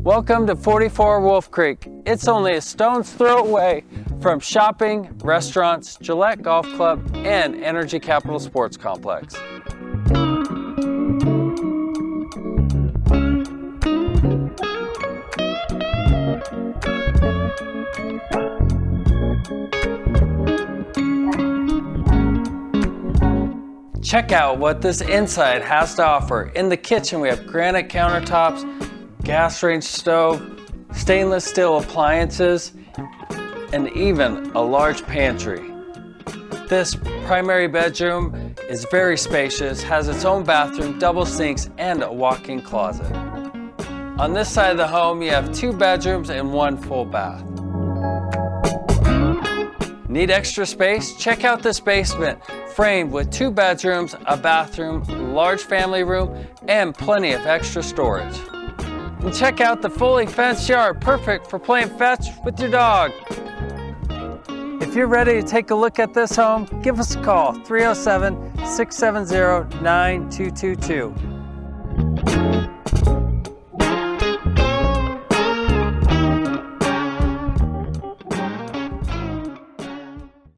Welcome to 44 Wolf Creek. It's only a stone's throw away from shopping, restaurants, Gillette Golf Club, and Energy Capital Sports Complex. Check out what this inside has to offer. In the kitchen, we have granite countertops, gas range stove, stainless steel appliances, and even a large pantry. This primary bedroom is very spacious, has its own bathroom, double sinks, and a walk-in closet. On this side of the home, you have 2 bedrooms and 1 full bath. Need extra space? Check out this basement, framed with 2 bedrooms, a bathroom, large family room, and plenty of extra storage. And check out the fully fenced yard, perfect for playing fetch with your dog. If you're ready to take a look at this home, give us a call, 307-670-9222.